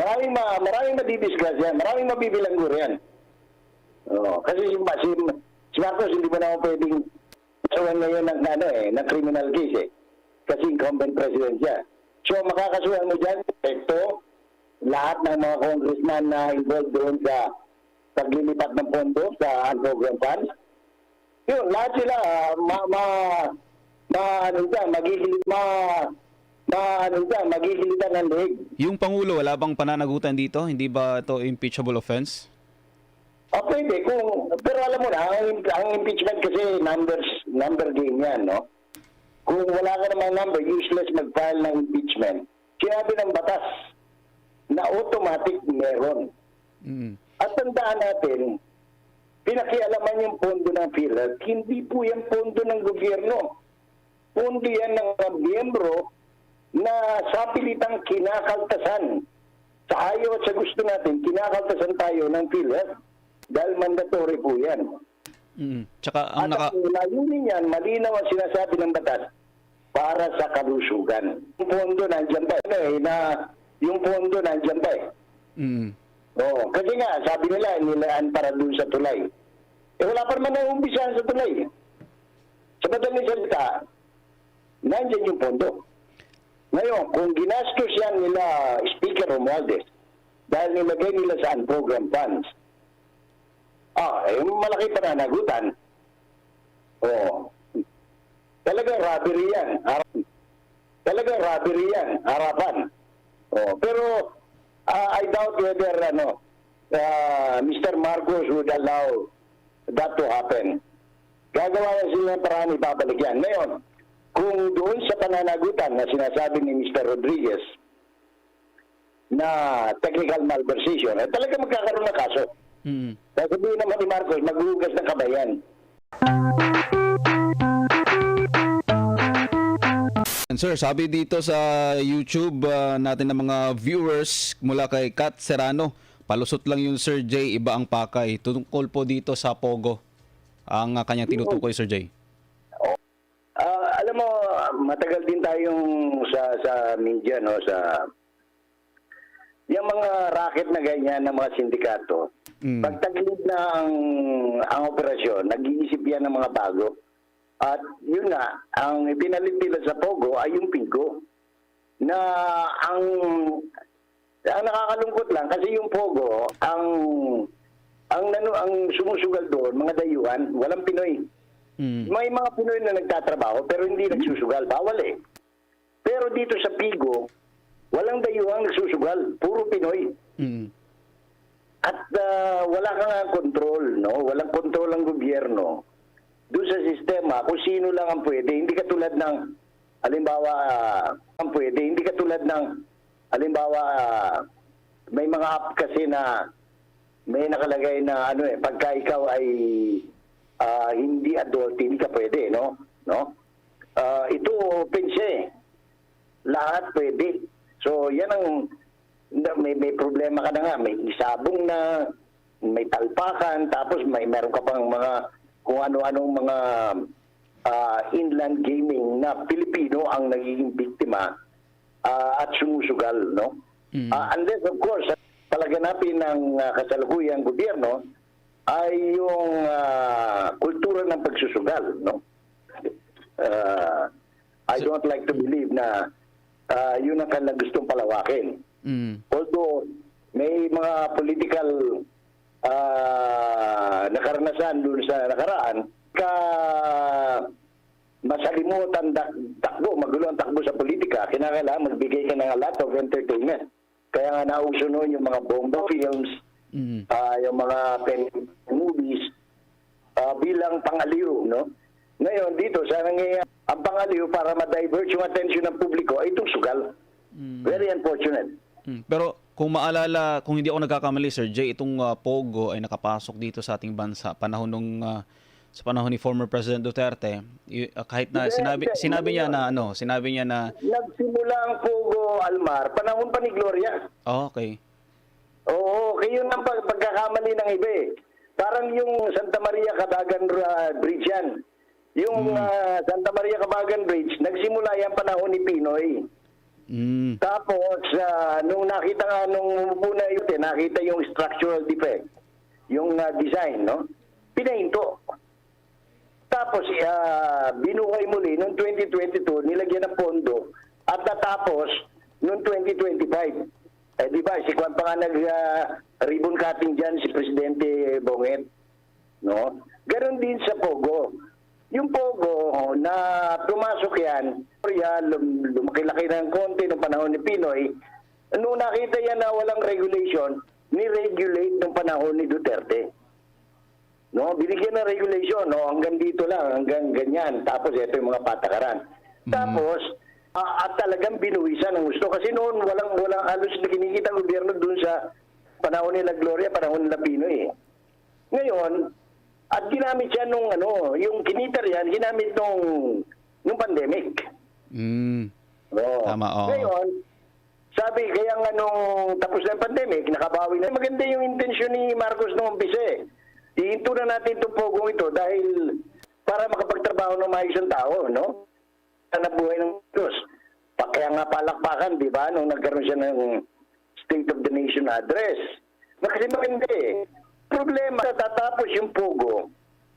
maraming madidisgrasya, maraming mabibilanggo yan. Kasi si Marcos hindi mo naman pwedeng kasuhan ngayon ng criminal case eh. Kasi incumbent president siya. So makakasuhan mo dyan, epekto, lahat ng mga congressman na involved doon sa paglilipat ng pondo sa program funds. Yun, lahat sila maghihilitan ng leg. Yung Pangulo, wala bang pananagutan dito? Hindi ba ito impeachable offense? Pwede. Pero alam mo na, ang impeachment kasi number game yan, no? Kung wala ka namang number, useless mag-file ng impeachment. Sinabi ng batas na automatic meron. At tandaan natin, pinakialaman yung pondo ng PhilHealth, hindi po yung pondo ng gobyerno. Pondo yan ng mga miyembro na sa pilitang kinakaltasan. Sa ayaw at sa gusto natin, kinakaltasan tayo ng PhilHealth dahil mandatory po yan. Tsaka ang layunin yan, malinaw ang sinasabi ng batas para sa kalusugan. Yung pondo nandiyan ba? Yung pondo nandiyan ba? Kasi nga, sabi nila, nilaan para dun sa tulay. Wala pa naman naumpisahan sa tulay. Sa madaling salita, nandiyan yung pondo. Ngayon, kung ginastos yan nila Speaker Romualdez, dahil nilagay nila sa unprogrammed funds, malaki pananagutan. Talagang robbery yan, harapan. Pero I doubt whether Mr. Marcos would allow that to happen. Gagawa yan sila ng paraan, ibabalik yan. Ngayon, kung doon sa pananagutan na sinasabi ni Mr. Rodriguez na technical malversation, talaga magkakaroon ng kaso. Sasabihin naman ni Marcos, maghuhugas ng kabayan. And sir, sabi dito sa YouTube natin ng mga viewers mula kay Kat Serrano, palusot lang yung Sir Jay, iba ang pakay. Tungkol po dito sa Pogo, ang kanyang tinutukoy, Sir Jay. Alam mo, matagal din tayong sa media, no, sa yung mga racket na ganyan ng mga sindikato. Pag taglid na ang operasyon, nag-iisip yan ng mga bago. At yun nga, ang pinalit nila sa Pogo ay yung Pigo. Na ang nakakalungkot lang kasi yung Pogo, ang sumusugal doon, mga dayuhan, walang Pinoy. May mga Pinoy na nagtatrabaho pero hindi nagsusugal, bawal eh. Pero dito sa Pigo, walang dayuhang nagsusugal, puro Pinoy. At wala kang control, no? Walang control ang gobyerno doon sa sistema kung sino lang ang pwede. Hindi katulad ng halimbawa may mga app kasi na may nakalagay na pagka ikaw ay hindi adult, hindi ka pwede, no? Ito open siya eh. Lahat pwede. So yan ang may problema ka na nga, may isabong na, may talpakan, tapos meron ka pang mga kung ano-anong mga inland gaming na Pilipino ang nagiging biktima at sumusugal, no? Unless of course, palaganapin ng kasalukuyang gobyerno ay yung kultura ng pagsusugal, no? I don't like to believe na yun ang kanilang gustong palawakin. Although may mga political nakaranasan doon sa nakaraan, masalimutan takbo, magulo ang takbo sa politika, kinakailangan magbigay ka ng a lot of entertainment. Kaya nga nauso noon yung mga bomba films, yung mga movies, bilang pangaliw, no? Ngayon dito, sa nangyayari, ang pangaliw para ma-divert yung attention ng publiko ay itong sugal. Very unfortunate. Pero kung maalala, kung hindi ako nagkakamali, Sir Jay, itong Pogo ay nakapasok dito sa ating bansa sa panahon ni former President Duterte. Kahit na sinabi niya na nagsimula ang Pogo, Almar, panahon pa ni Gloria. Okay. Oo, kayo ang pagkakamali ng iba eh. Parang yung Santa Maria Cabagan Bridge yan. Yung Santa Maria Cabagan Bridge, nagsimula yan panahon ni Pinoy. Mm. Tapos, nung nakita nga, nung una yun, nakita yung structural defect, yung design, no? Pinahinto. Tapos, binuhay muli noong 2022, nilagyan ng pondo, at natapos noong 2025. Di ba, si Kwan pa nga nag-ribbon cutting dyan, si Presidente Bonget. No? Ganon din sa Pogo. Yung Pogo, na pumasok yan, lumaki-laki ng konti ng panahon ni Pinoy, nung nakita yan na walang regulation, ni-regulate ng panahon ni Duterte. No, binigyan ng regulation, no, hanggang dito lang, hanggang ganyan. Tapos ito yung mga patakaran. Tapos at talagang binuwisan ng gusto kasi noon walang halos na kinikita ang gobyerno doon sa panahon nila Gloria, panahon nila Pinoy. Ngayon, at ginamit siya nung yung kinita riyan, ginamit nung pandemic. Mm. Oo. Tama, oo. Ngayon, sabi, kaya nga nung tapos na yung pandemic, nakabawi na. Maganda yung intensyon ni Marcos nung umpisa. Ihinto na natin itong pogong ito dahil para makapagtrabaho ng maayos ang tao, no? Na buhay ng Diyos. Kaya nga palakpakan, di ba, nung nagkaroon siya ng State of the Nation address. Kasi maganda eh. Problema, tatapos yung pogo,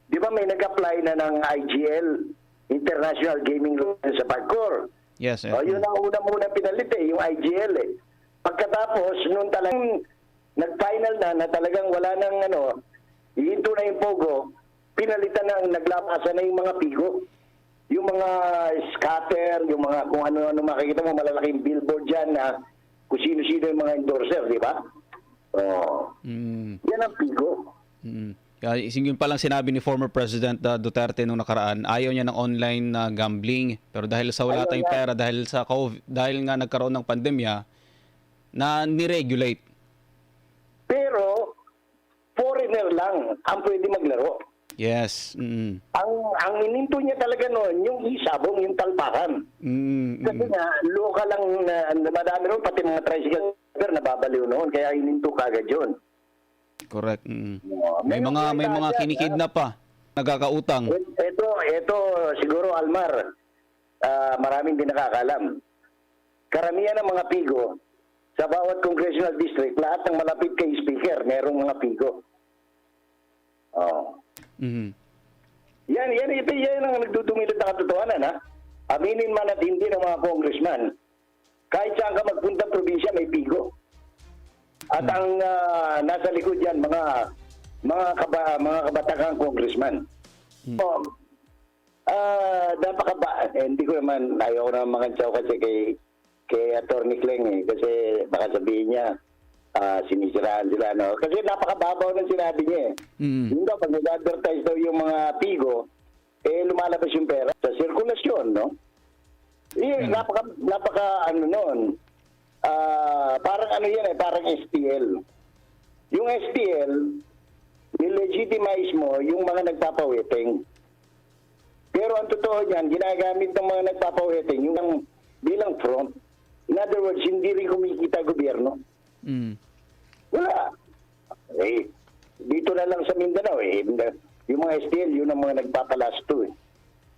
di ba may nag-apply na ng IGL, International Gaming License sa Pagcor. Yes, O, yun ang una-muna pinalit eh, yung IGL eh. Pagkatapos, nung talagang nag-final na talagang wala nang ihinto na yung pogo, pinalitan na, naglapasan na yung mga pigo. Yung mga scatter, yung mga kung ano-ano makikita mo, malalaking billboard dyan na kung sino-sino yung mga endorser, di ba? Oh. Yan ang pigo. Yun pa lang sinabi ni former President Duterte nung nakaraan, ayaw niya ng online na gambling. Pero dahil sa wala tayong pera, dahil sa COVID, dahil nga nagkaroon ng pandemya, na ni-regulate. Pero, foreigner lang ang pwede maglaro. Yes. Ang ininto niya talaga noon, yung isabong, yung talpakan. Kasi nga, local lang, madami ron, pati mga tricycle nababaliw noon, kaya ininto kagad yun. Correct. May mga kinikidnap pa, nagkakautang. Ito siguro Almar, maraming din nakakalam. Karamihan ng mga pigo, sa bawat congressional district, lahat ng malapit kay speaker, merong mga pigo. Oh. Yan ang nagdudumilid na katotohanan, ha? Aminin man at hindi ng mga congressman, kahit saan ka magpunta probinsya, may pigo. At ang nasa likod yan, mga kabatakang congressman. So, hindi ko naman, ayaw ko naman makantsaw kasi kay Atty. Kleng eh, kasi baka sabihin niya, sinisiraan sila, no? Kasi napakababaw ng sinabi niya eh. Yung daw, pag nag-advertise daw yung mga pigo, lumalabas yung pera sa sirkulasyon, no? Napaka noon. Parang yan parang STL. Yung STL, nilegitimize mo yung mga nagpapaweting. Pero ang totoo niyan, ginagamit ng mga nagpapaweting yung bilang front. In other words, hindi rin kumikita gobyerno. Wala. Dito na lang sa Mindanao yung mga STL, yun ang mga nagpapalasto eh.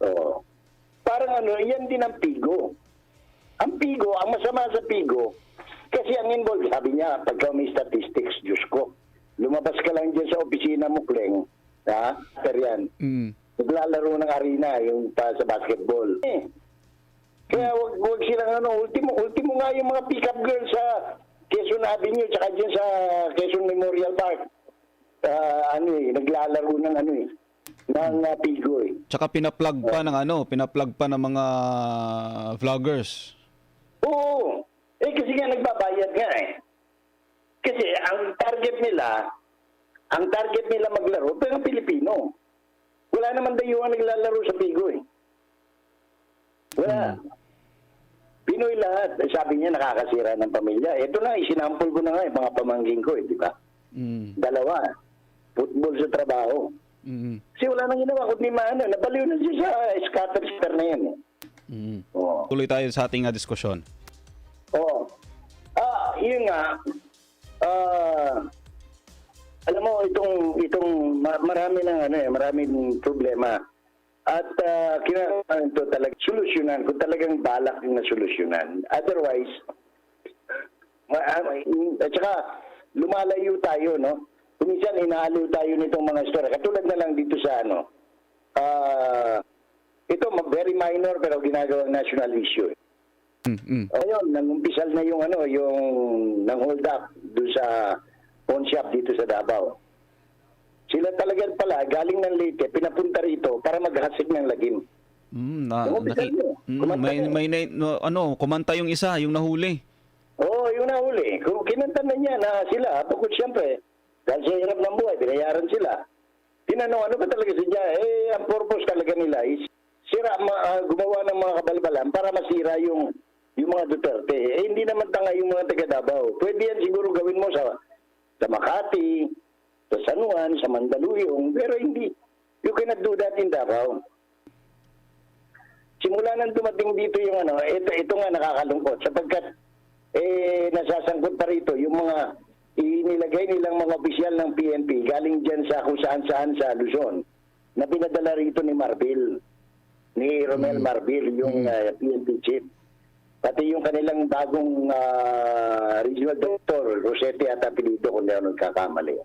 So, parang yan din ang pigo. Ang pigo, ang masama sa pigo, kasi ang involved, sabi niya, pagka may statistics, Diyos ko, lumabas ka lang dyan sa opisina mo, Kleng, ha? Pero yan, naglalaro ng arena, yung sa basketball. Kaya wag silang ultimo nga yung mga pick-up girls sa Quezon Avenue, tsaka dyan sa Quezon Memorial Park. Naglalaro ng ng pigo eh. Tsaka pinaplug pa ng mga vloggers. Oo. Kasi nga nagbabayad nga eh. Kasi ang target nila maglaro, pero Pilipino. Wala naman dayuhan naglalaro sa pigo eh. Wala. Pinoy lahat. Sabi niya nakakasira ng pamilya. Ito na, isinampol ko na nga mga pamangking ko eh, di ba? Dalawa. Football sa trabaho. Kasi wala nang ginawa, kundi nabaliw na siya sa scatter na yan eh. Tuloy tayo sa ating diskusyon. Oo. Yun nga. Alam mo, itong marami ng maraming problema. At kailangan ito talaga solusyonan kung talagang balak na solusyonan. Otherwise, at saka lumalayo tayo, no? Kuminsan inaaliw tayo nitong mga istorya. Katulad na lang dito sa ito very minor pero ginagawang national issue. Ayun, nangumpisal na yung nang hold up doon sa pawn shop dito sa Davao. Sila talaga pala galing ng Leyte, pinapunta rito para maghasik ng lagim. Kumanta yung isa, yung nahuli. Oo, yung nahuli. Kung kinanta na niya na sila, bukod siyempre, dahil sa hirap ng buhay, binayaran sila. Tinanong, ano ba talaga siya? Ang purpose talaga nila is gumawa ng mga kabalbalan para masira yung mga Duterte. Hindi naman tanga yung mga taga Davao. Pwede yan siguro gawin mo sa Makati, sa San Juan, sa Mandaluyong, pero hindi. You cannot do that in Davao. Simula nang dumating dito yung ito nga nakakalungkot sapagkat nasasangkot pa rito yung mga inilagay nilang mga opisyal ng PNP galing dyan sa kung saan-saan sa Luzon na pinadala rito ni Marbil, ni Romel Marbil, yung PNP chief. Pati yung kanilang bagong regional doctor, Rosete at apelido kung di ako nagkakamali.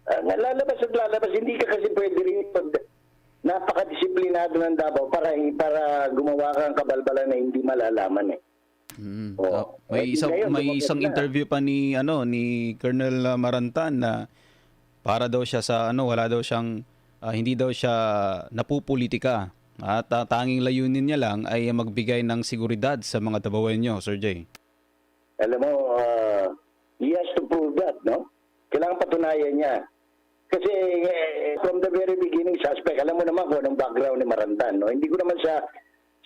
Lalabas at lalabas, hindi ka kasi pwede rin napakadisiplinado ng Davao para gumawa kang kabalbalan na hindi malalaman eh. May isang interview pa ni Colonel Marantan na para daw siya sa wala daw siyang hindi daw siya napupolitika at tanging layunin niya lang ay magbigay ng seguridad sa mga Davaoenyo, Sir Jay. Alam mo, he has to prove that, no? Kailangan patunayan niya. Kasi from the very beginning, suspect, alam mo naman kung anong background ni Marantan, no? Hindi ko naman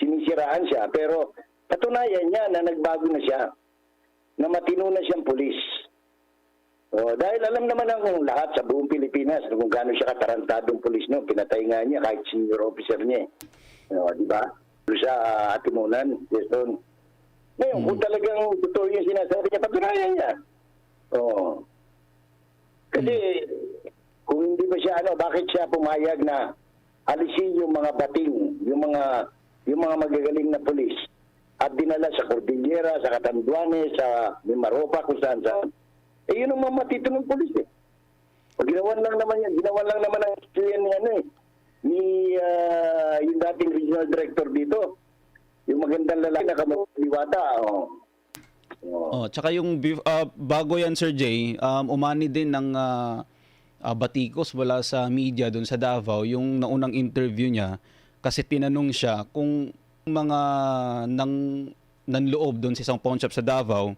sinisiraan siya, pero patunayan niya na nagbago na siya, na matino na siyang pulis. Dahil alam naman ang lahat sa buong Pilipinas kung gaano siya katarantadong pulis, no? Pinatay nga niya kahit senior officer niya. Di ba? Doon sa Atimunan, Quezon. Ngayon, kung talagang totoo yung sinasabi niya, patunayan niya. Kasi kung hindi ba siya, bakit siya pumayag na alisin yung mga bating, yung mga magagaling na pulis at dinala sa Cordillera, sa Catanduanes, sa Mimaropa, kung saan. Yun ang mamatito ng pulis eh. Ginawan lang naman ang ni yung dating regional director dito. Yung magandang lalaki na kamaliwata. Tsaka yung bago yan, Sir Jay, umani din ng batikos wala sa media doon sa Davao, yung naunang interview niya kasi tinanong siya kung mga nanloob doon sa isang pawn shop sa Davao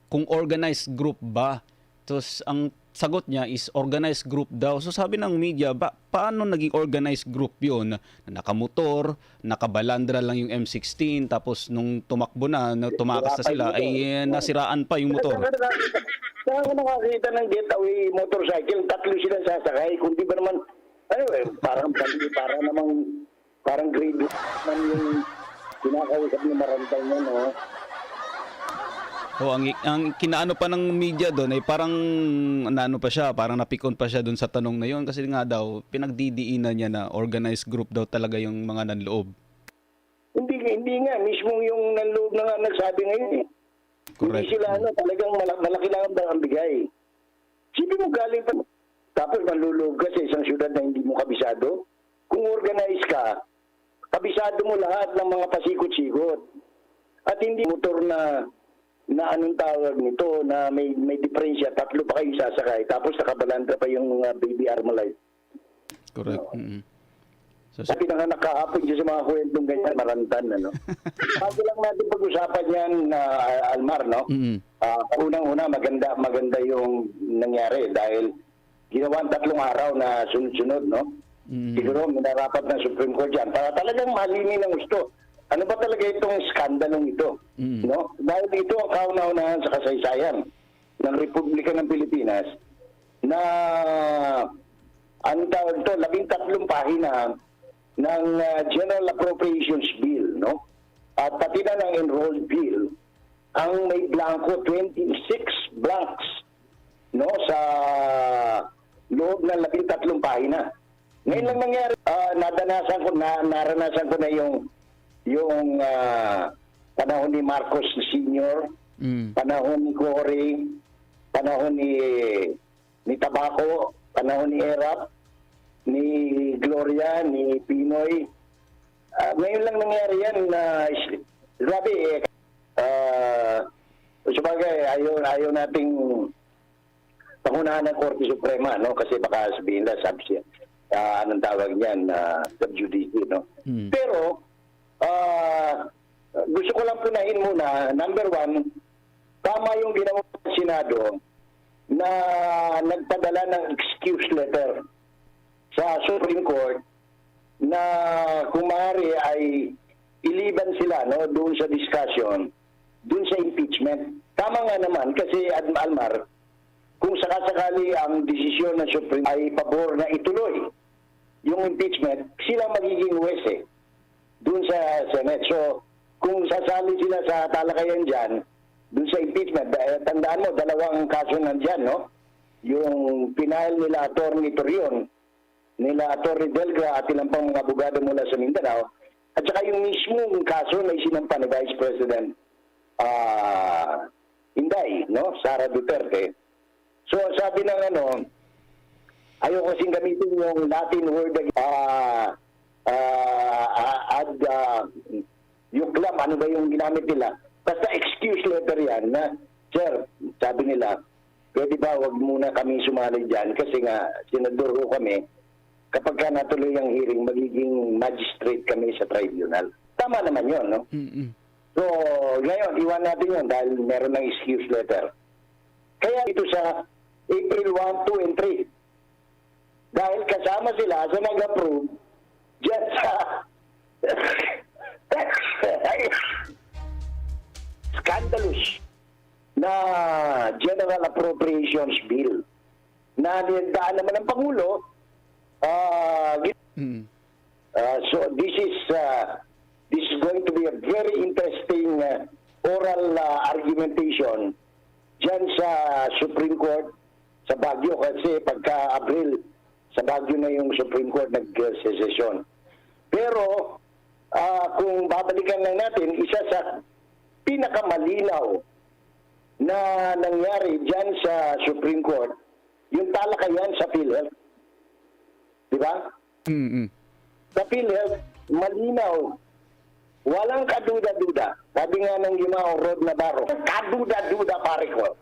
kung organized group ba. Tapos ang sagot niya is organized group daw. So sabi ng media, paano naging organized group yun? Nakamotor, nakabalandra lang yung M16, tapos nung tumakbo tumakas na sila, ay nasiraan pa yung motor. Saan ko nakakita ng getaway motorcycle, tatlo silang sasakay, kundi ba naman, parang grade man yung kinakausap ni Marantay niya, no? Ang kinaano pa ng media doon ay parang parang napikon pa siya doon sa tanong na yon kasi nga daw pinagdidiinan niya na organized group daw talaga yung mga nanloob. Hindi nga mismo yung nanloob na nga nagsabi ngayon eh. Correct. Hindi sila talagang malaki lang ang bigay. Sige mo galing pa tapos manluloob ka sa isang syudad na hindi mo kabisado. Kung organize ka, kabisado mo lahat ng mga pasikot-sikot. At hindi motor na anong tawag nito na may diferensya, tatlo pa kayo sasakay tapos nakabalanda pa yung baby Armalite. Correct. So, pinanganak kahapon dyan sa mga kwentong ganyan, Marantan, bago lang natin pag-usapan yan, Almar, no? Unang-una, maganda yung nangyari dahil ginawan 3 araw na sunod-sunod, no? Siguro, minarapat ng Supreme Court dyan para talagang malinin ang gusto. Ano ba talaga itong skandalong ito? No? Dahil ito ang kauna-unahan sa kasaysayan ng Republika ng Pilipinas na ang tawag ito, 13 pahina ng General Appropriations Bill, no? At pati na ng Enrolled Bill, ang may blanco 26 blanks, no, sa loob ng 13 pahina. Ngayon lang nangyari, naranasan ko na yung panahon ni Marcos Sr., panahon ni Cory, panahon ni Tabaco, panahon ni Erap, ni Gloria, ni Pinoy. Ngayon lang nangyari yan na grabe sabagay ayaw nating pangunahan ng Korte Suprema, no, kasi baka sabihin na anong tawag niyan, sub judice, no. Pero gusto ko lang punahin muna, number one, tama yung ginawa ng Senado na nagpadala ng excuse letter sa Supreme Court na kung maaari ay iliban sila, no, doon sa discussion, doon sa impeachment. Tama nga naman kasi Almar, kung sakasakali ang desisyon ng Supreme ay pabor na ituloy yung impeachment, sila magiging huwes doon sa Senate. So, kung sasali sila sa talakayan dyan, doon sa impeachment, tandaan mo, dalawang kaso nandyan, no? Yung pinahal nila Atty. Torion, nila Atty. Delgra at ilang pang mga abogado mula sa Mindanao, at saka yung mismong kaso na isinampa ni Vice President Inday, no? Sara Duterte. So, sabi ng ayaw kasing gamitin yung Latin word yuklam, ano ba yung ginamit nila? Basta excuse letter yan na, sir, sabi nila, pwede ba wag muna kami sumali dyan kasi nga senador ko kami, kapag ka natuloy ang hearing, magiging magistrate kami sa tribunal. Tama naman yun, no? So, ngayon, iwan natin yun dahil meron ng excuse letter. Kaya ito sa April 1, 2, and 3, dahil kasama sila sa nag-approve dyan sa scandalous na General Appropriations Bill na niyagdaan naman ng Pangulo. So this is going to be a very interesting oral argumentation dyan sa Supreme Court sa Baguio kasi pagka-Abril sa Baguio na yung Supreme Court nag-session. Pero kung babalikan lang natin, isa sa pinakamalinaw na nangyari dyan sa Supreme Court, yung talakayan sa PhilHealth. Di ba? Sa PhilHealth, malinaw. Walang kaduda-duda. Sabi nga ng Ginoong Rod Navarro, kaduda-duda pare ko.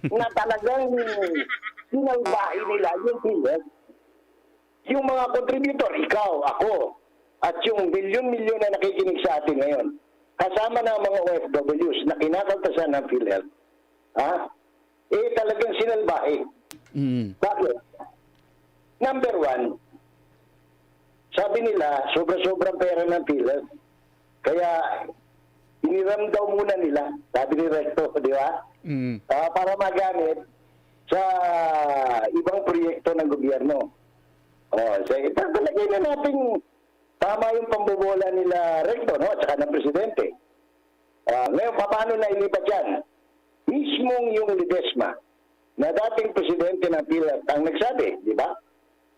Na talagang sinalbahin nila yung PhilHealth. Yung mga contributor, ikaw, ako, at yung milyon-milyon na nakikinig sa atin ngayon, kasama na mga OFWs na kinakaltasan ng PhilHealth, talagang sinalbahin. Bakit? Number one, sabi nila, sobra-sobrang pera ng PhilHealth. Kaya, iniram daw muna nila, sabi ni Recto, di ba? Para magamit sa ibang proyekto ng gobyerno. Sige, talagay na natin tama yung pambobola nila Recto, no? At saka ng Presidente. Ngayon, paano na ilipat yan? Mismong yung Ledesma, na dating Presidente ng PhilHealth, ang nagsabi, di ba?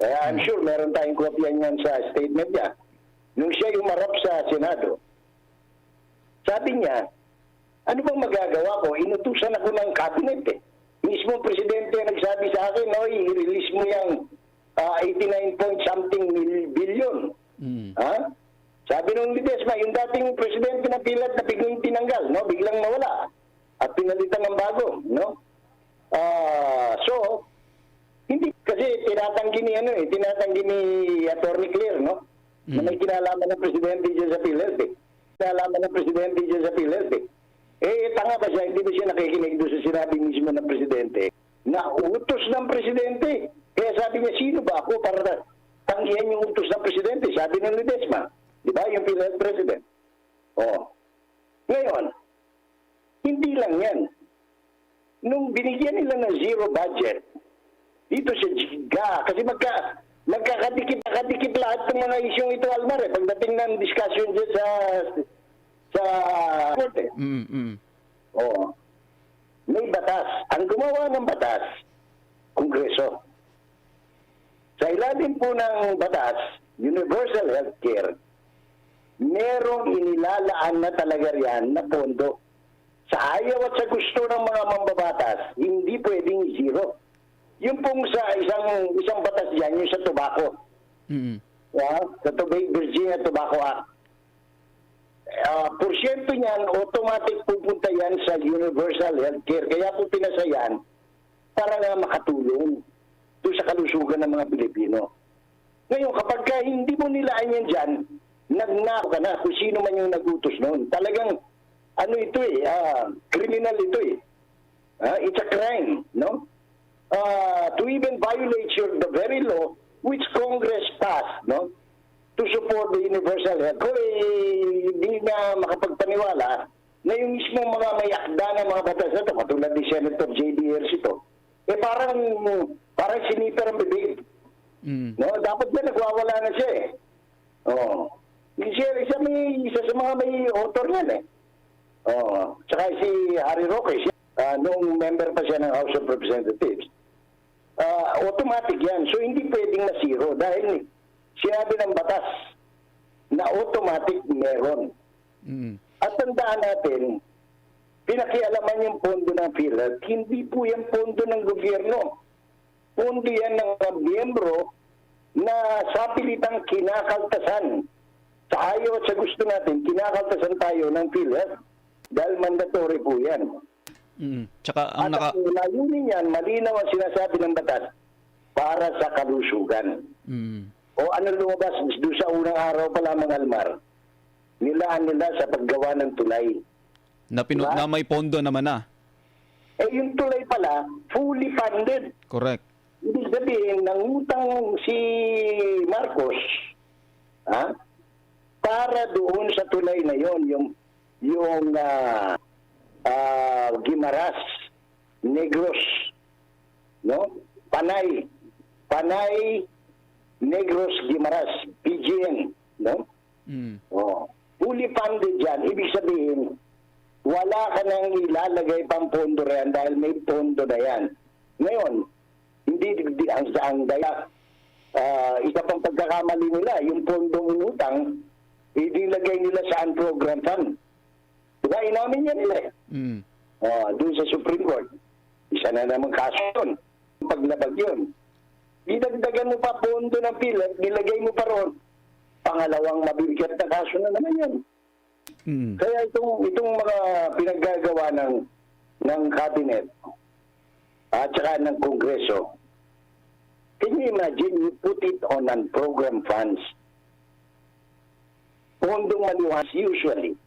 Kaya I'm sure meron tayong kopya niyan sa statement niya. Nung siya umarap sa Senado, sabi niya, ano bang magagawa ko? Inutusan ako ng cabinet Mismo Presidente nagsabi sa akin, no, i-release mo yung 89 point something billion. Sabi nung Ledesma, yung dating Presidente ng PhilHealth na biglang tinanggal, no, biglang nawala at pinalitan ng bago, no? So, hindi kasi tinatanggi ni Atty. Claire, no? Na may kinalaman ng Presidente dyan sa PhilHealth Kinalaman ng Presidente dyan sa PhilHealth tanga ba siya? Hindi ba siya nakikinig doon sa sinabi mismo ng Presidente na utos ng Presidente? Kaya sabi niya, sino ba ako para tanggihan yung utos ng Presidente? Sabi ng Ledesma. Di ba? Yung PhilHealth President. Ngayon, hindi lang yan. Nung binigyan nila ng zero budget, dito sa GIGA, kasi magkakadikit lahat ng mga isyong ito, Almar, pagdating ng discussion dyan sa korte. May batas. Ang gumawa ng batas, Kongreso. Sa ilalim po ng batas, universal healthcare, merong inilalaan na talaga riyan na pondo. Sa ayaw at sa gusto ng mga mambabatas, hindi pwedeng zero. Yung pong sa isang batas dyan, yung sa tobacco. Sa Virginia Tobacco Act. Porsyento niyan, automatic pupunta yan sa universal healthcare. Kaya po pinasa yan para nga makatulong doon sa kalusugan ng mga Pilipino. Ngayon, kapag hindi mo nilaan yan dyan, nagnako ka na kung sino man yung nagutos noon. Talagang, criminal ito eh. It's a crime, no? To even violate the very law which Congress passed, no? To support the universal health. Kung hindi na makapagpaniwala na yung mismong mga may akda ng mga batas na ito, katulad ni Senator J.D. Ejercito, parang siniper ang bibig. No? Dapat ba nagwawala na siya eh. Isa sa mga may author yan eh. Tsaka si Harry Roque, nung member pa siya ng House of Representatives, automatic yan. So hindi pwedeng na zero dahil sinabi ng batas na automatic meron. At tandaan natin, pinakialaman yung pondo ng PhilHealth, hindi po yan pondo ng gobyerno. Pondo yan ng mga miyembro na sa pilitang kinakaltasan. Sa ayaw at sa gusto natin, kinakaltasan tayo ng PhilHealth dahil mandatory po yan. Tsaka ang at ang layunin yan, malinaw ang sinasabi ng batas para sa kalusugan. O ano lumabas doon sa unang araw pa lamang, Almar, nilaan nila sa paggawa ng tulay. Na may pondo naman na. Yung tulay pala, fully funded. Correct. Ibig sabihin, nangutang si Marcos para doon sa tulay na yon, yung Guimaras, Negros, no? Panay, Negros, Guimaras, PGN, no? Fully funded yan. Ibig sabihin, wala ka nang ilalagay pang pondo riyan dahil may pondo na yan. Ngayon, hindi ang daya, isa pang pagkakamali nila, yung pondong inutang, idilagay nila sa unprogram fund. Diba, inamin yan nila eh. Doon sa Supreme Court. Isa na naman kaso yun. Paglabag yun. Idagdagan mo pa pondo ng PhilHealth, nilagay mo pa ron. Pangalawang mabibigat na kaso na naman yan. Kaya itong mga pinaggagawa ng cabinet at saka ng Kongreso, can you imagine, you put it on program funds, pondong maluwas usually,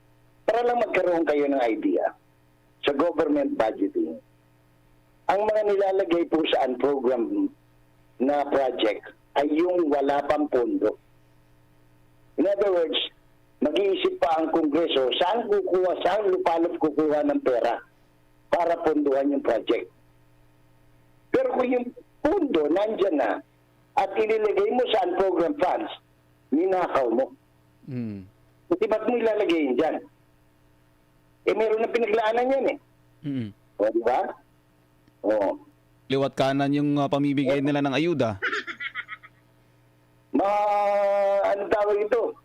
para lang magkaroon kayo ng idea sa government budgeting. Ang mga nilalagay po sa program na project ay yung wala pang pondo. In other words, mag-iisip pa ang Kongreso saan lupalop kukuha ng pera para ponduhan yung project. Pero kung yung pondo nandyan na at inilagay mo sa program funds, ninakaw mo. Kasi ba't mo ilalagay yun dyan? Meron na pinaglaanan yan eh. O, di ba? Liwat kanan yung pamibigay nila ng ayuda. Ano tawag ito?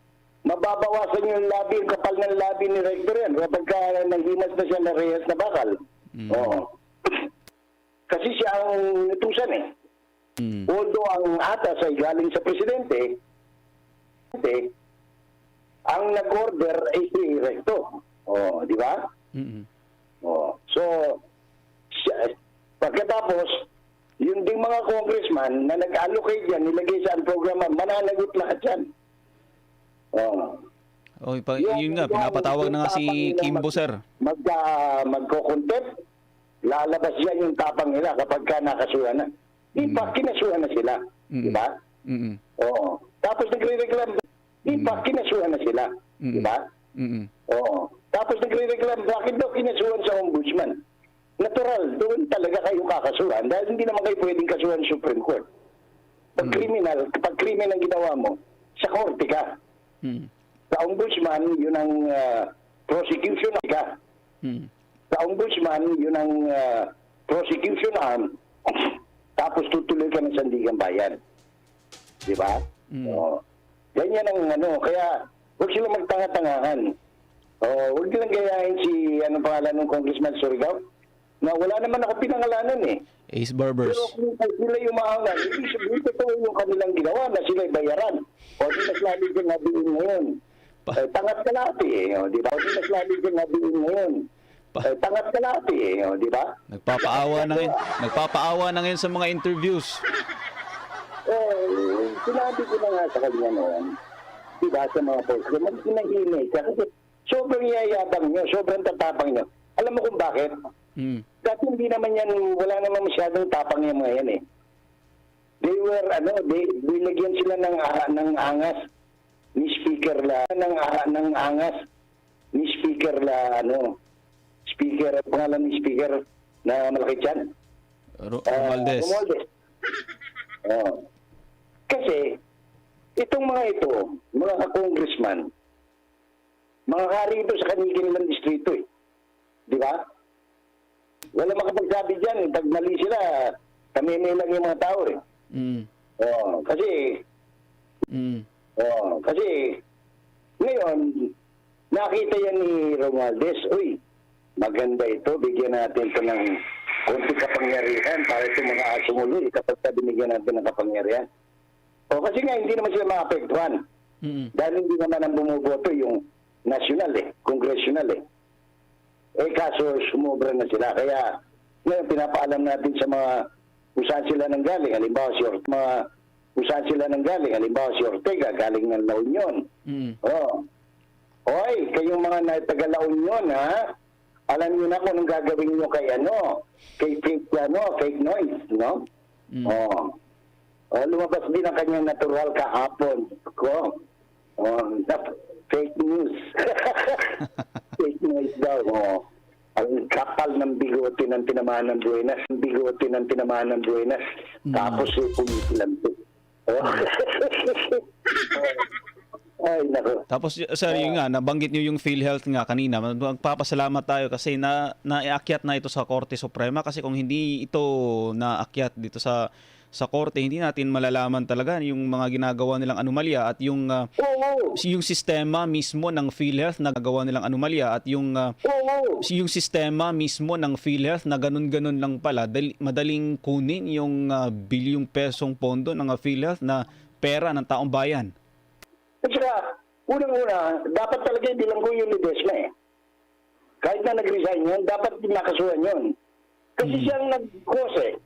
Mababawasan yung labi, yung kapal ng labi ni Rector yan kapag nanghimas na siya na rehas na bakal. Kasi siya ang nutusan eh. Although ang atas ay galing sa presidente, ang nag-order ay si Rector. Di ba? So, pagkatapos, yung ding mga congressman na nag-allocate yan, nilagay sa programa, mananagot lahat yan. Yun nga, pinapatawag na nga si Kimbo, sir. Magko-contempt, lalabas yan yung tapang nila kapag ka nakasuhan na. Kinasuhan na sila. Di ba? Tapos nagre-reclam, kinasuhan na sila. Di ba? Tapos nagre-reclam, bakit daw kinasuhan sa ombudsman? Natural, doon talaga kayo kakasuhan dahil hindi naman kayo pwedeng kasuhan sa Supreme Court. Pag krimen ang ginawa mo, sa korte ka. Sa ombudsman, yun ang prosecution ka. Sa ombudsman, yun ang prosecution arm. Tapos tutuloy ka ng sandigang bayan. Di ba? Ganyan ang ano, kaya huwag sila magtanga-tangahan. Huwag nilang gayahin si, anong pangalan ng Congressman Surigao? Na wala naman ako pinangalanan eh. Ace Barbers. Pero kung sila yung maangal, hindi sabihin totoo yung kanilang ginawa na sila'y bayaran. O di mas lalo dyan nabiin ngayon. Tangat kalati eh, di ba? O di mas lalo dyan nabiin ngayon. Tangat kalati eh, di ba? Nagpapaawa na ngayon sa mga interviews. Sinabi ko na nga sa kanya noon, di ba, sa mga post, mag-inahimik ka kasi sobrang yayabang nyo, sobrang tatapang nyo. Alam mo kung bakit? Kasi hindi naman yan, wala naman masyadong tapang yung mga yan eh. They were, binigyan sila ng angas ni Speaker Speaker, pangalan ni Speaker na malaki dyan. Romualdez. Kasi, itong mga ito, mga congressman, mga hari ito sa kanigin ng distrito eh. Di ba? Wala makapagsabi dyan. Pag mali sila, kami lang yung mga tao eh. Kasi, ngayon, nakita yan ni Romualdez, uy, maganda ito, bigyan natin ito ng konti kapangyarihan para ito mga asumuli kapag binigyan natin ng kapangyarihan. Kasi nga, hindi naman sila maapektuhan. Dahil hindi naman ang bumuboto yung national congressional kaso sumobra na sila. Kaya ngayon pinapaalam natin sa mga kung saan sila nanggaling. Halimbawa si Ortega, galing ng La Union. Oy, kayong mga taga La Union, ha? Alam niyo na kung anong gagawin niyo kay fake noise, no? Lumabas din ang kanyang natural kahapon ko. Fake news. Fake news daw. Ang kapal ng bigote ng tinamaan ng Buenas. Tapos pumitilan ito. Ay, nako. Tapos, sir, yun nga, nabanggit nyo yung PhilHealth nga kanina. Magpapasalamat tayo kasi naakyat na ito sa Korte Suprema kasi kung hindi ito naakyat dito sa Korte, hindi natin malalaman talaga yung mga ginagawa nilang anomalya at yung sistema mismo ng PhilHealth na gagawa nilang anomalya at yung sistema mismo ng PhilHealth na ganun-ganun lang pala, madaling kunin yung bilyong pesong pondo ng PhilHealth na pera ng taong bayan. At saka, unang-una, dapat talaga bilanggo yung Ledesma eh. Kahit na nag-resign yun, dapat nakasuhan yun. Kasi siyang nag-cause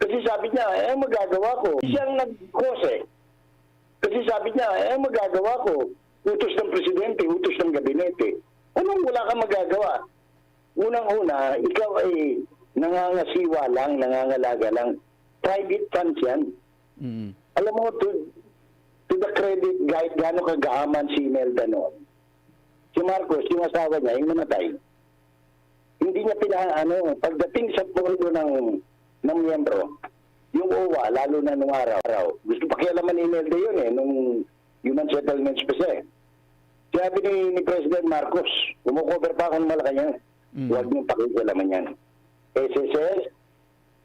Kasi sabi niya, magagawa ko. Kasi sabi niya, magagawa ko. Utos ng presidente, utos ng gabinete. Anong wala kang magagawa? Unang-una, ikaw ay nangangasiwa lang, nangangalaga lang. Private funds yan. Alam mo, to the credit, kahit gano'ng kagahaman si Imelda noon. Si Marcos, yung asawa niya, yung namatay. Hindi niya pagdating sa pondo ng miyembro, yung OWA, lalo na nung araw, gusto pakialaman ni Imelda yun nung Human Settlements pa siya. Sabi ni President Marcos, kumukover pa ako ng Malacanang. Huwag niyong pakialaman yan. SSS,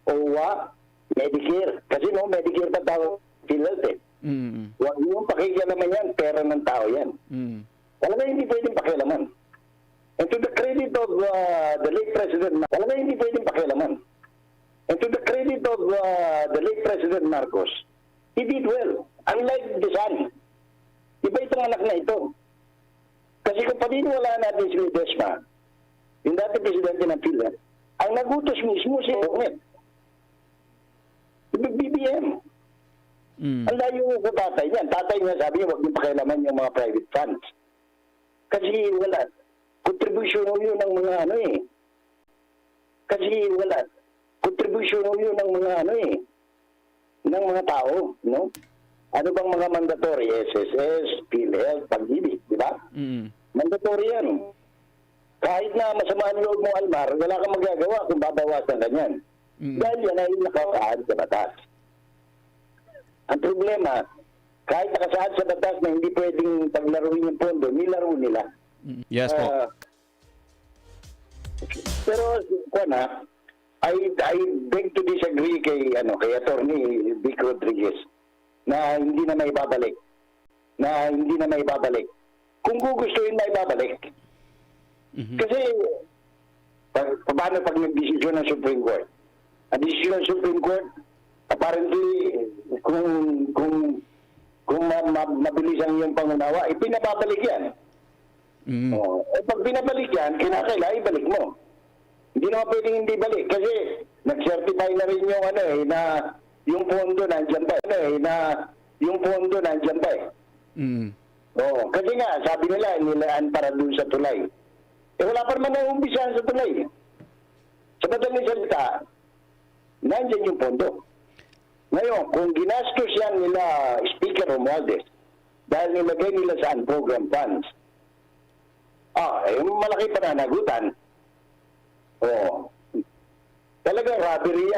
OWA, Medicare. Kasi Medicare pa tao, PhilHealth Huwag niyong pakialaman yan, pera ng tao yan. Talaga hindi pwedeng pakialaman. And to the credit of the late President, talaga hindi pwedeng pakialaman. And to the credit of the late President Marcos, he did well. Unlike the son. Iba itong anak na ito. Kasi kung paniniwalaan natin si Ledesma, yung dati presidente ng PhilHealth, ang nagutos mismo si Bongnet. BBM. Ang layo ko tatay niyan. Tatay niya sabi niya, huwag niyo pakialaman yung mga private funds. Kasi wala. Contribution yun ng mga Contribution yun ng mga ng mga tao, no? Ano bang mga mandatory? SSS, PhilHealth, Pag-ibig, di ba? Mandatory yan. Kahit na masama ang loob mo, Almar, wala kang magagawa kung babawasan ka niyan. Dahil yan ay nakasaad sa batas. Ang problema, kahit nakasaad sa batas na hindi pwedeng paglaruin yung pondo, nilaro nila. Yes po. Pero, I beg to disagree kay Attorney Vic Rodriguez na hindi na may babalik. na hindi na may babalik. Kung gugustuhin na ibabalik. Kasi, paano pag nag-desisyon ng Supreme Court? Ang desisyon ng Supreme Court, apparently, kung mabilis ang iyong pangunawa, pinababalik yan. Pag pinabalik yan, kinakailangan ibalik mo. Hindi naman pwedeng hindi balik. Kasi, nag-certify na rin yung na yung pondo nandiyan pa. Yung pondo nandiyan pa kasi nga, sabi nila, nilaan para dun sa tulay. Wala pa naman naumpisahan sa tulay. Sa madaling salita, nandiyan yung pondo. Ngayon, kung ginastos yan nila Speaker Romualdez, dahil nilagay nila sa unprogrammed funds, malaki pananagutan. Talagang robbery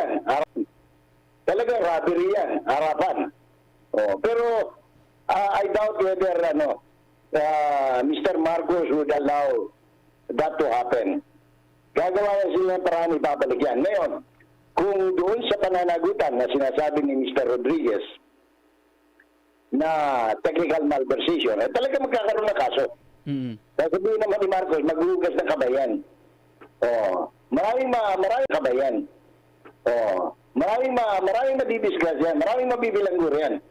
yan. Harapan. Pero, I doubt whether, Mr. Marcos would allow that to happen. Gagawa yan sila ng paraan ibabalik yan. Ngayon, kung doon sa pananagutan na sinasabi ni Mr. Rodriguez na technical malversation, talaga magkakaroon ng kaso. Sasabihin naman ni Marcos, maghuhugas ng kabayan. Maraming kabayan. Maraming madidisgrasya yan. Maraming mabibilanggo yan.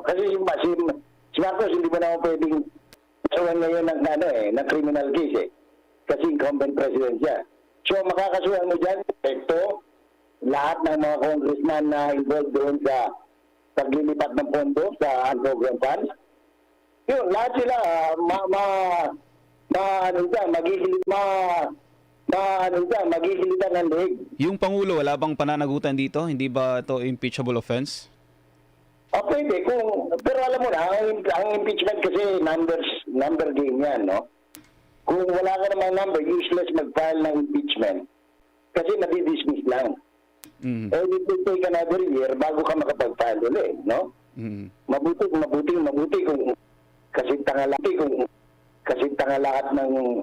Kasi si Marcos hindi ba naman pwedeng kasuhan ngayon ng criminal case kasi incumbent president siya. So makakasuhan mo dyan, lahat ng mga congressman na involved doon sa paglilipat ng pondo sa unprogrammed funds. Yun, lahat sila maghihilitan ng leeg. Yung Pangulo, wala bang pananagutan dito? Hindi ba ito impeachable offense? Pwede. Pero alam mo na, ang impeachment kasi number game yan, no? Kung wala ka namang number, useless mag-file ng impeachment. Kasi nadidismiss lang. It will take another year bago ka makapag-file ulit, no? Mabuti kung kasintanga lahat ng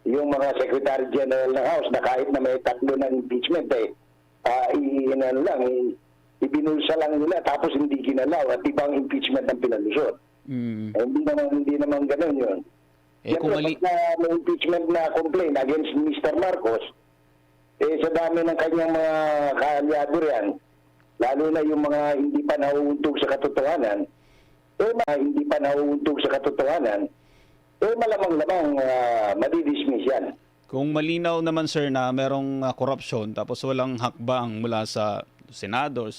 yung mga Secretary General ng House na kahit na may 3 ng impeachment ibinulsa lang nila tapos hindi ginalaw at ibang impeachment ang pinalusot. Hindi naman ganoon yun. Kung may impeachment na complaint against Mr. Marcos, sa dami ng kanyang mga kaalyado riyan, lalo na yung mga hindi pa nauuntog sa katotohanan, malamang-lamang madidismiss yan. Kung malinaw naman sir na merong korupsyon tapos walang hakbang mula sa Senado or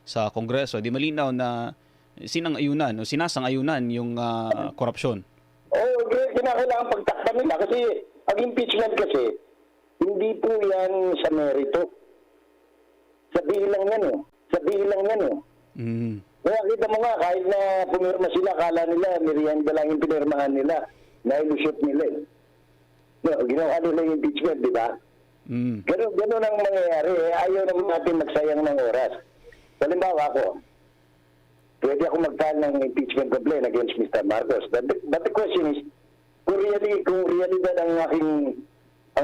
sa Kongreso, di malinaw na sinasang-ayunan yung korupsyon. Kinakailangan pagtakpan nila kasi ang impeachment kasi hindi po yan sa merito. Sabihin lang yan. Kaya kita mo nga, kahit na pumirma sila, kala nila, merienda lang yung pinirmahan nila, na-ilusot nila. Ginawa nila yung impeachment, di ba? Ganun ang mangyayari. Ayaw naman natin magsayang ng oras. Halimbawa ako, pwede ako mag-file ng impeachment complaint against Mr. Marcos. But the question is, kung realidad ang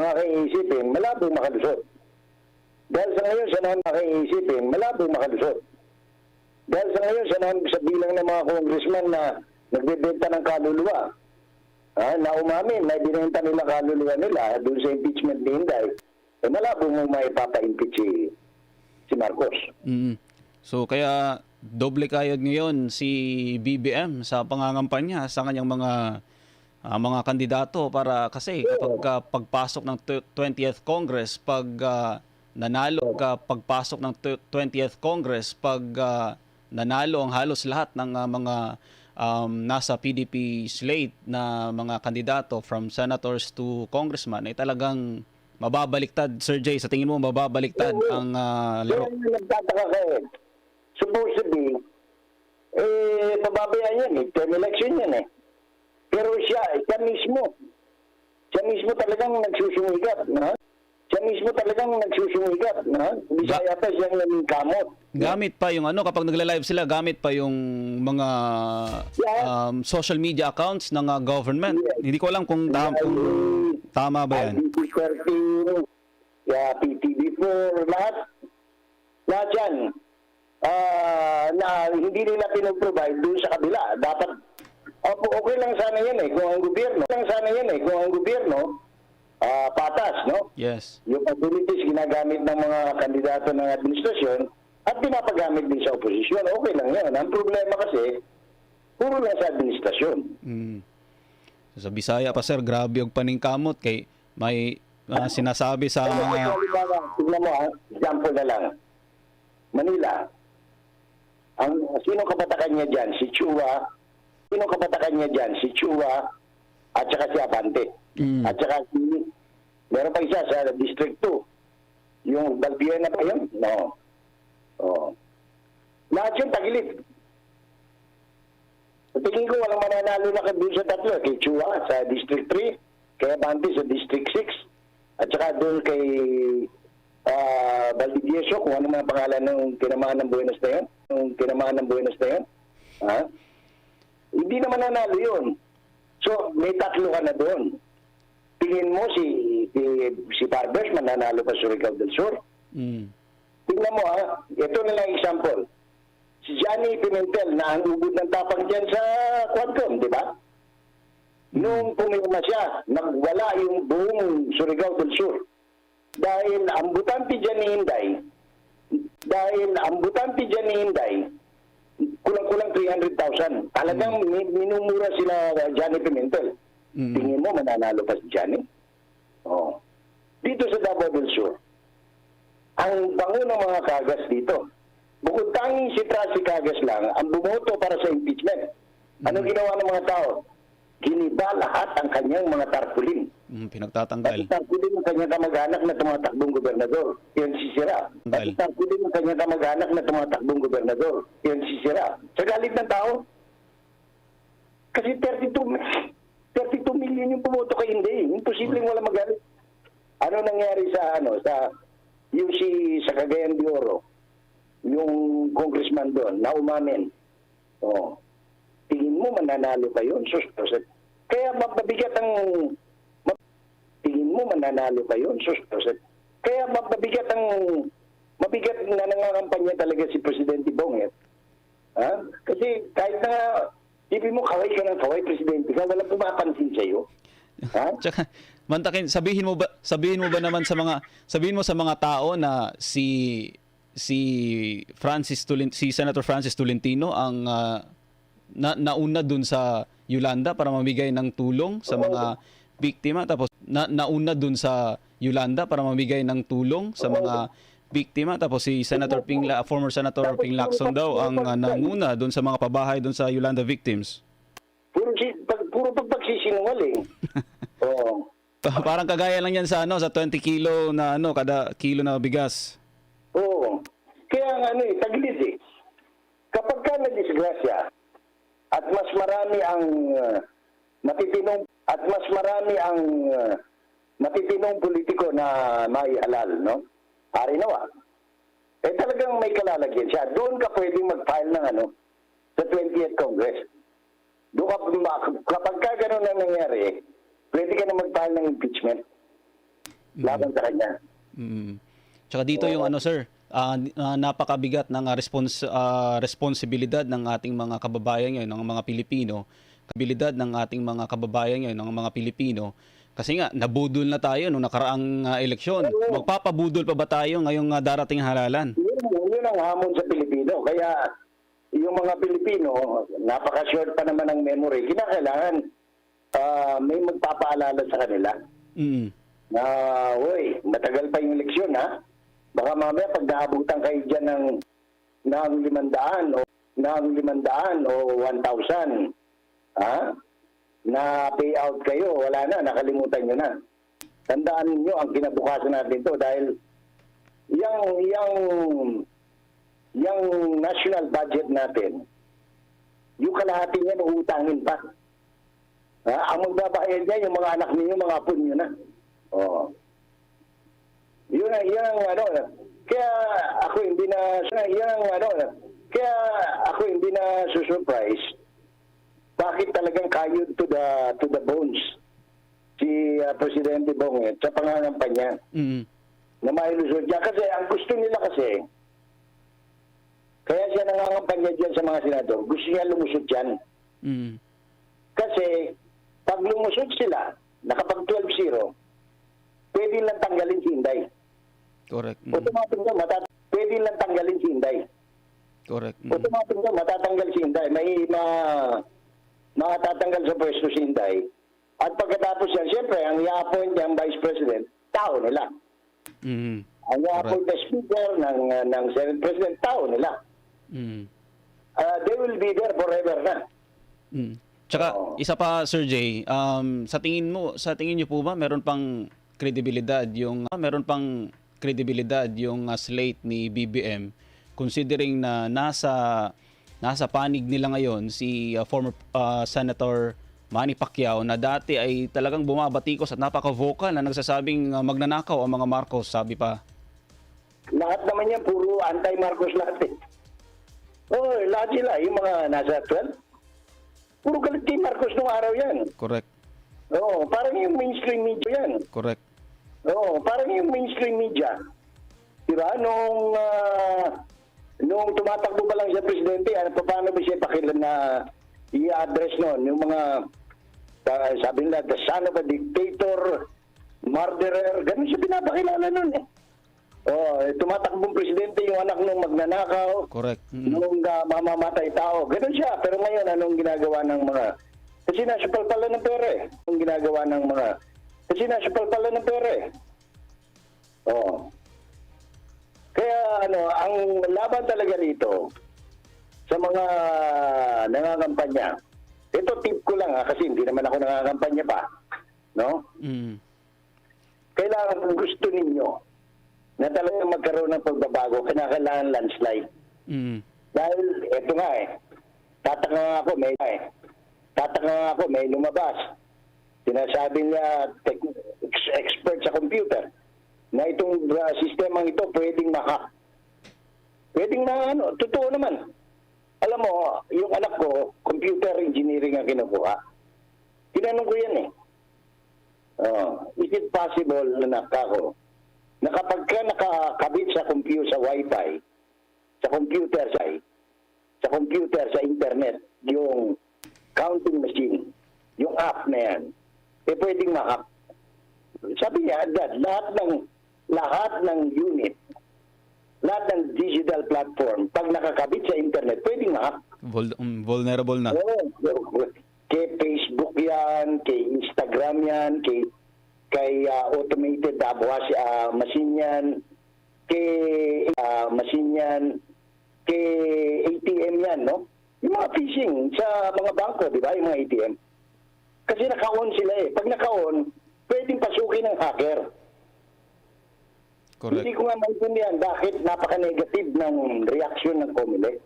aking isipin, malabo makalusot. Dahil sa ngayon, sa naman aking isipin, malabo makalusot. Dahil sa ngayon, sa bilang ng mga congressman na nagbebenta ng kaluluwa, na umamin, na binenta nila kaluluwa nila doon sa impeachment ni Inday, malabo mo maipapa-impeach si Marcos. So kaya doble kayod ngayon si BBM sa pangangampanya sa kanyang mga kandidato para kasi kapag pagpasok ng 20th Congress, nanalo ang halos lahat ng mga nasa PDP slate na mga kandidato from senators to congressman ay talagang mababaliktad. Sir Jay, sa tingin mo mababaliktad ang laro? Nagtataka kayo. Supposed to be, pababayaan yan term election yan Pero siya mismo talagang nagsusumikap, Bisaya pa siyang naging kamot. Gamit pa yung kapag nagla-live sila, gamit pa yung mga social media accounts ng government. Hindi ko alam kung tama ba yan. PTV4, lahat yan. na hindi nila pinoprovide doon sa kabila. Dapat, okay lang sana yan kung ang gobyerno, patas, no? Yes. Yung facilities ginagamit ng mga kandidato ng administrasyon at pinapagamit din sa oposisyon. Okay lang yan. Ang problema kasi, puro lang sa administrasyon. Sa Bisaya pa sir, grabe yung paningkamot kay may sinasabi sa mga... Tignan mo example na lang. Manila. Sino kapatakan niya dyan? Si Chua. Sino kapatakan niya dyan? Si Chua at saka si Abante. At saka meron pa isa sa District 2. Yung Balbiena pa yun? No. Lahat yun tagilid. Sa tingin ko walang mananalo na doon sa tatlo. Kay Chua sa District 3, kay Abante sa District 6, at saka doon kay Valdivieso, kung ano mga pangalan ng tinamaan ng Buenos na yun. Hindi naman nanalo yun. So, may tatlo ka na doon. Tingin mo si Barbers mananalo pa sa Surigao del Sur? Tingnan mo ito na lang example. Si Johnny Pimentel na ang ubod ng tapang dyan sa Quadcom, di ba? Nung pumirma siya, nagwala yung buong Surigao del Sur. Dahil ang butante dyan ni Inday, kulang-kulang 300,000. Talagang minumura sila Johnny Pimentel. Tingin mo mananalo pa si Johnny? Dito sa Davao del Sur, ang bango ng mga kagas dito, bukod tanging si Trasi Cagas lang ang bumoto para sa impeachment. Ano ginawa ng mga tao? Giniba lahat ang kanyang mga tarpulin. Pinagtatanggal. At tarpulin ng kanyang kamag-anak na tumatakbong gobernador. Yan sisira. At tarpulin ng kanyang kamag-anak na tumatakbong gobernador. Yan sisira. Sa galit ng tao. Kasi 32 million yung pumoto kay Inday. Imposibleng wala magalit. Ano nangyari sa yung sa Cagayan de Oro? Yung congressman doon, na umamin. Tingin mo mananalo pa yun? Kaya mabigat na nangangampanya talaga si Presidente Bonget. Kasi kahit na isipin mo kaway ka ng kaway, Presidente ka, walang pumapansin sa'yo. Tsaka, Mantakin, sabihin mo naman sa mga tao na si Senator Francis Tolentino ang nauna dun sa Yolanda para mamigay ng tulong sa mga biktima, tapos nauna dun sa Yolanda para mamigay ng tulong sa mga biktima, tapos si former Senator Ping Lacson daw ang nanguna dun sa mga pabahay dun sa Yolanda victims. Puro pagsisinungaling. Parang kagaya lang yan sa 20 kilo na kada kilo na bigas. Kaya nga tagilid Kapag ka na-disgrasya at mas marami ang matitinong politiko na maihalal, no? Ari nawa. Talagang may kalalagyan siya. Doon ka pwedeng mag-file ng sa 20th Congress. Doon kapag ka gano'n na nangyari, pwede ka na mag-file ng impeachment laban sa kanya. Tsaka dito yung sir, napakabigat ng responsibilidad ng ating mga kababayan ngayon, ng mga Pilipino. Kabilidad ng ating mga kababayan ngayon, ng mga Pilipino. Kasi nga, nabudol na tayo nung nakaraang eleksyon. Magpapabudol pa ba tayo ngayong darating halalan? Yun ang hamon sa Pilipino. Kaya yung mga Pilipino, napaka-short pa naman ang memory. Kinakailangan may magpapaalala sa kanila. Na, matagal pa yung eleksyon, ha? Baka mamaya pag naabutan kayo dyan ng 500 o 1,000, na payout kayo, wala na, nakalimutan nyo na. Tandaan niyo ang kinabukasan natin to dahil yung national budget natin, yung kalahati niya uutangin pa. Ang magbabayad niya, yung mga anak ninyo, mga apo nyo na. Yun kaya ako hindi na susurprise bakit talagang kayod to the bones si Presidente Bonget sa pangangampanya na mailusod niya. Kasi ang gusto nila kasi Kaya siya nangangampanya dyan sa mga senador. Gusto niya lumusot dyan. Mm. Kasi pag lumusot sila, nakapag 12-0, pwede lang tanggalin si Inday. Correct. Automatic na pwede lang tanggalin si Inday. Correct. Automatic na matatanggal si Inday. May matatanggal sa pwesto si Inday. At pagkatapos yan, siyempre, ang i-appoint niyang Vice President, tao nila. Mm. Ang i-appoint na Speaker ng Senate President, tao nila. Mm. They will be there forever na. Mm. Tsaka isa pa Sir Jay, sa tingin niyo po ba meron pang kredibilidad yung slate ni BBM considering na nasa panig nila ngayon si former Senator Manny Pacquiao na dati ay talagang bumabatikos at napaka-vocal na nagsasabing magnanakaw ang mga Marcos, sabi pa. Lahat naman yan, puro anti-Marcos lahat eh. Oo, lahat sila, yung mga nasa 12, puro galit kay Marcos nung araw yan. Correct. Oo, parang yung mainstream media yan. Correct. Oo, parang yung mainstream media. Diba? Nung tumatakbo pa lang siya presidente, paano ba siya pakilan na i-address noon? Yung mga, sabi nila, the son of a dictator, murderer, ganun siya pinapakilala noon eh. Oh, tumatakbong presidente yung anak nung magnanakaw. Correct. Nung mamamatay tao. Ganun siya. Pero ngayon, anong ginagawa ng mga... Kasi nasupal pala ng pera eh. Anong ginagawa ng mga... Kasi nasupal pala ng pera eh. Oh. Kaya ang laban talaga rito sa mga nangangampanya, ito tip ko lang kasi hindi naman ako nangangampanya pa. No? Mm. Kailangan gusto ninyo na talagang magkaroon ng pagbabago, kinakailangan landslide. Mm. Dahil, eto nga tataka nga ako, may lumabas. Sinasabi niya, expert sa computer, na itong sistemang ito pwedeng maka. Pwedeng totoo naman. Alam mo, yung anak ko, computer engineering ang kinukuha. Tinanong ko yan eh. Is it possible na na kapag ka nakakabit sa Wi-Fi, sa computer, sa internet, yung counting machine, yung app na yan, pwedeng ma-hack. Sabi niya, lahat ng unit, lahat ng digital platform, pag nakakabit sa internet, pwedeng ma-hack. Vulnerable na. Kay Facebook yan, kay Instagram yan, kay automated machine yan, kay ATM yan, no? Yung mga phishing sa mga bangko, di ba? Yung mga ATM. Kasi naka-on sila eh. Pag naka-on, pwedeng pasukin ng hacker. Correct. Hindi ko nga maintindihan bakit napaka-negative ng reaction ng COMELEC.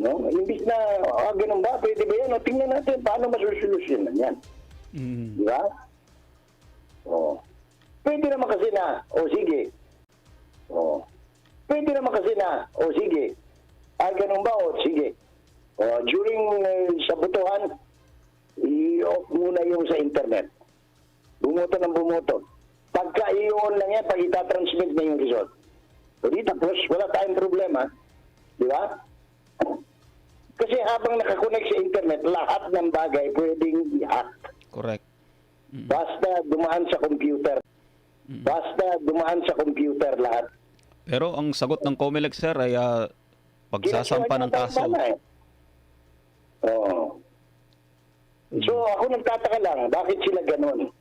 No? Imbis na, ganun ba? Pwede ba yan? O, tingnan natin paano masusolusyonan yan. Mm. Di ba? Pwede naman kasi na, sige. Pwede naman kasi na, sige. Ganun ba? Sige. During sa butuhan, i-off muna yung sa internet. Bumoto ng bumoto. Pagka i-on lang yan, pag itatransmit na yung result. Di tapos, wala tayong problema. Di ba? Kasi habang nakakonect sa internet, lahat ng bagay pwedeng i-hack. Correct. Basta dumaan sa computer. Lahat. Pero ang sagot ng COMELEC, sir, ay pagsasampa ng kaso. So ako nagtataka lang, bakit sila ganun?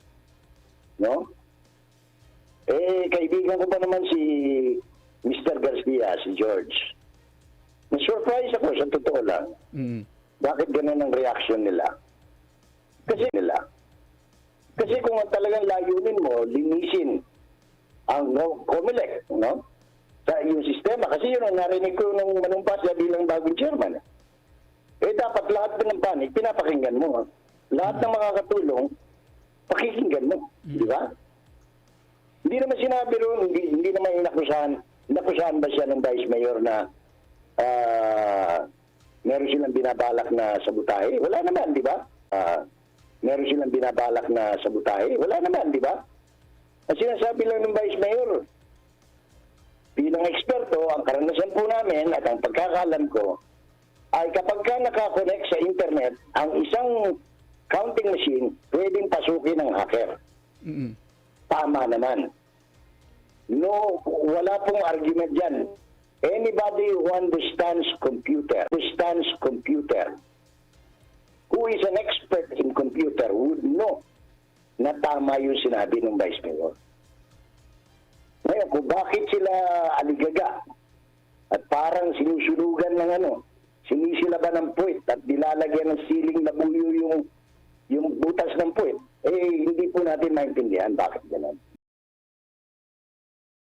No? Kaibigan ko pa naman si Mr. Garcia, si George. Na-surprise ako sa totoo lang. Mm. Bakit ganun ang reaction nila? Kasi kung talagang layunin mo, linisin ang COMELEC, no? Sa yung sistema. Kasi yun ang narinig ko nung manumpas na bilang bagong chairman. Dapat lahat ng panig, pinapakinggan mo. Lahat ng makakatulong, pakikinggan mo. Di ba? Hindi naman sinabi ron, hindi naman inakusahan ba siya ng Vice Mayor na meron silang binabalak na sabutahe? Wala naman, di ba? Meron silang binabalak na sabutahe? Wala naman, di ba? Ang sinasabi lang ng Vice Mayor, bilang eksperto, ang karanasan po namin at ang pagkakalam ko ay kapag ka nakakonect sa internet, ang isang counting machine pwedeng pasukin ng hacker. Mm-mm. Tama naman. No, wala pong argument dyan. Anybody who understands computer, who is an expert in computer would know na tama yung sinabi ng Vice Mayor. Ngayon, kung bakit sila aligaga at parang sinusunugan ng sinisilaban ng puwit at nilalagyan ng siling na buyo yung butas ng puwit, hindi po natin maintindihan bakit gano'n.